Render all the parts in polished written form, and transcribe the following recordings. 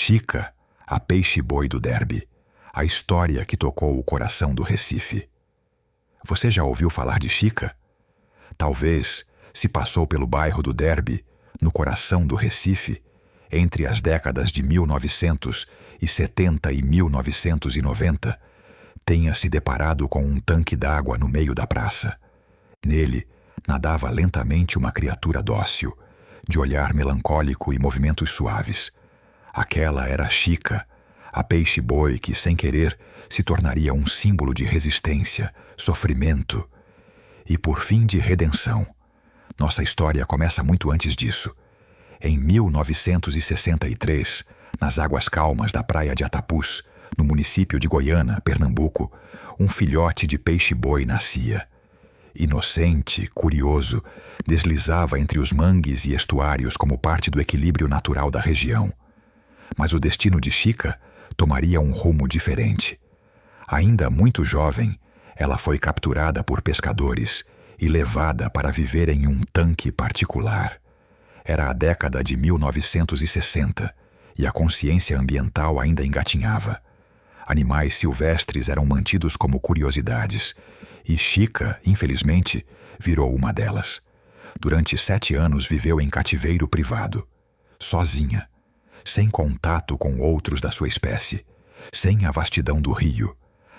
Chica, a peixe-boi do Derby, a história que tocou o coração do Recife. Você já ouviu falar de Chica? Talvez, se passou pelo bairro do Derby, no coração do Recife, entre as décadas de 1970 e 1990, tenha se deparado com um tanque d'água no meio da praça. Nele, nadava lentamente uma criatura dócil, de olhar melancólico e movimentos suaves. Aquela era Chica, a peixe-boi que, sem querer, se tornaria um símbolo de resistência, sofrimento e, por fim, de redenção. Nossa história começa muito antes disso. Em 1963, nas águas calmas da praia de Atapuz, no município de Goiânia, Pernambuco, um filhote de peixe-boi nascia. Inocente, curioso, deslizava entre os mangues e estuários como parte do equilíbrio natural da região. Mas o destino de Chica tomaria um rumo diferente. Ainda muito jovem, ela foi capturada por pescadores e levada para viver em um tanque particular. Era a década de 1960 e a consciência ambiental ainda engatinhava. Animais silvestres eram mantidos como curiosidades e Chica, infelizmente, virou uma delas. Durante 7 anos viveu em cativeiro privado, sozinha, sem contato com outros da sua espécie, sem a vastidão do rio,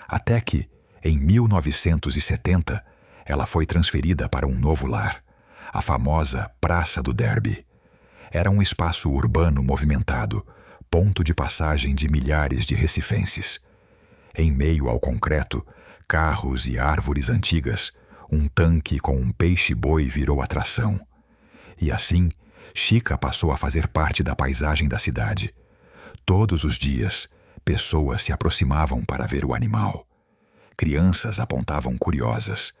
até que, em 1970, ela foi transferida para um novo lar, a famosa Praça do Derby. Era um espaço urbano movimentado, ponto de passagem de milhares de recifenses. Em meio ao concreto, carros e árvores antigas, um tanque com um peixe-boi virou atração. E assim, Chica passou a fazer parte da paisagem da cidade. Todos os dias, pessoas se aproximavam para ver o animal. Crianças apontavam curiosas.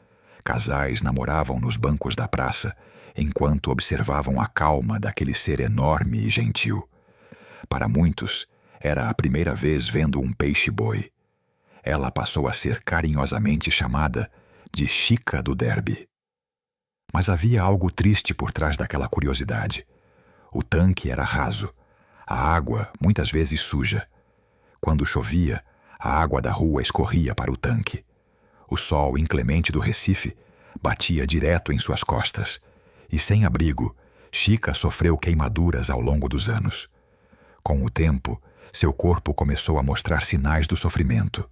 Casais namoravam nos bancos da praça, enquanto observavam a calma daquele ser enorme e gentil. Para muitos, era a primeira vez vendo um peixe-boi. Ela passou a ser carinhosamente chamada de Chica do Derby. Mas havia algo triste por trás daquela curiosidade. O tanque era raso, a água muitas vezes suja. Quando chovia, a água da rua escorria para o tanque. O sol inclemente do Recife batia direto em suas costas, e sem abrigo, Chica sofreu queimaduras ao longo dos anos. Com o tempo, seu corpo começou a mostrar sinais do sofrimento,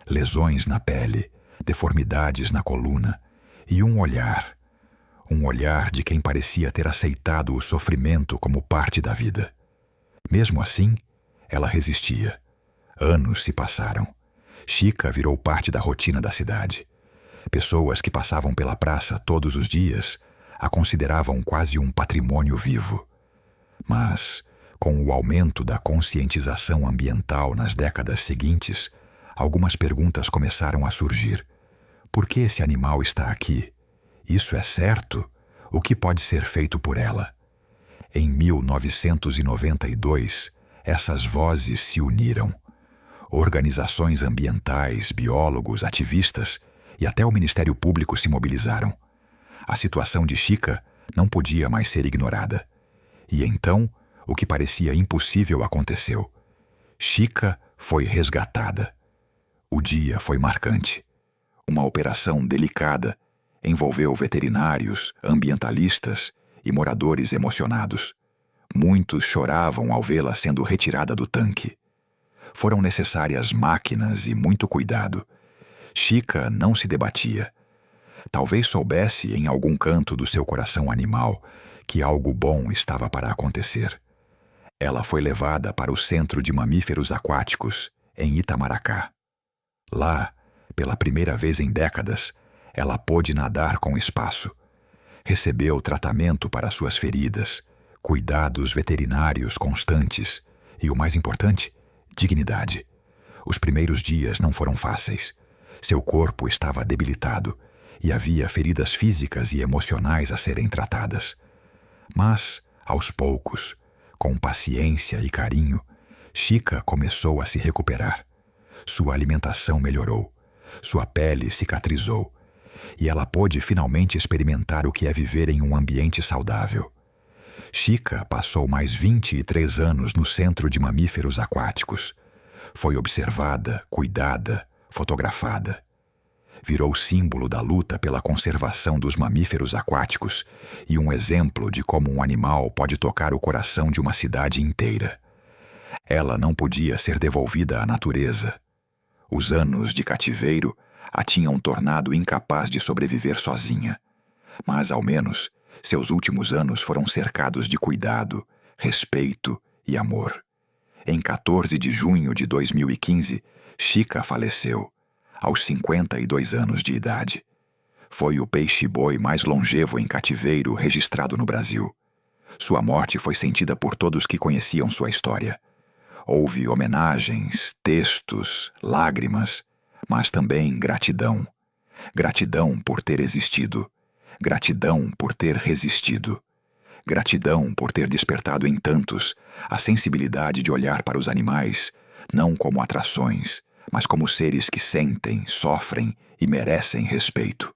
lesões na pele, deformidades na coluna e um olhar de quem parecia ter aceitado o sofrimento como parte da vida. Mesmo assim, ela resistia. Anos se passaram. Chica virou parte da rotina da cidade. Pessoas que passavam pela praça todos os dias a consideravam quase um patrimônio vivo. Mas, com o aumento da conscientização ambiental nas décadas seguintes, algumas perguntas começaram a surgir. Por que esse animal está aqui? Isso é certo? O que pode ser feito por ela? Em 1992, essas vozes se uniram. Organizações ambientais, biólogos, ativistas e até o Ministério Público se mobilizaram. A situação de Chica não podia mais ser ignorada. E então, o que parecia impossível aconteceu. Chica foi resgatada. O dia foi marcante. Uma operação delicada envolveu veterinários, ambientalistas e moradores emocionados. Muitos choravam ao vê-la sendo retirada do tanque. Foram necessárias máquinas e muito cuidado. Chica não se debatia. Talvez soubesse em algum canto do seu coração animal que algo bom estava para acontecer. Ela foi levada para o Centro de Mamíferos Aquáticos, em Itamaracá. Lá, pela primeira vez em décadas, ela pôde nadar com espaço. Recebeu tratamento para suas feridas, cuidados veterinários constantes e, o mais importante, dignidade. Os primeiros dias não foram fáceis. Seu corpo estava debilitado e havia feridas físicas e emocionais a serem tratadas. Mas, aos poucos, com paciência e carinho, Chica começou a se recuperar. Sua alimentação melhorou, sua pele cicatrizou, e ela pôde finalmente experimentar o que é viver em um ambiente saudável. Chica passou mais 23 anos no Centro de Mamíferos Aquáticos. Foi observada, cuidada, fotografada. Virou símbolo da luta pela conservação dos mamíferos aquáticos e um exemplo de como um animal pode tocar o coração de uma cidade inteira. Ela não podia ser devolvida à natureza. Os anos de cativeiro a tinham tornado incapaz de sobreviver sozinha. Mas, ao menos, seus últimos anos foram cercados de cuidado, respeito e amor. Em 14 de junho de 2015, Chica faleceu, aos 52 anos de idade. Foi o peixe-boi mais longevo em cativeiro registrado no Brasil. Sua morte foi sentida por todos que conheciam sua história. Houve homenagens, textos, lágrimas, mas também gratidão. Gratidão por ter existido. Gratidão por ter resistido. Gratidão por ter despertado em tantos a sensibilidade de olhar para os animais, não como atrações, mas como seres que sentem, sofrem e merecem respeito.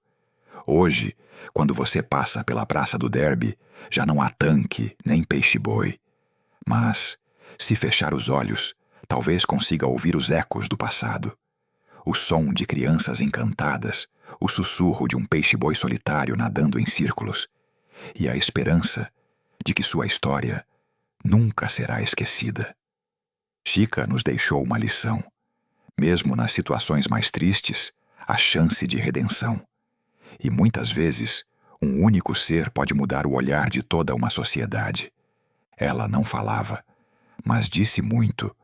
Hoje, quando você passa pela Praça do Derby, já não há tanque nem peixe-boi. Mas, se fechar os olhos, talvez consiga ouvir os ecos do passado. O som de crianças encantadas, o sussurro de um peixe-boi solitário nadando em círculos, e a esperança de que sua história nunca será esquecida. Chica nos deixou uma lição. Mesmo nas situações mais tristes, a chance de redenção. E muitas vezes, um único ser pode mudar o olhar de toda uma sociedade. Ela não falava, mas disse muito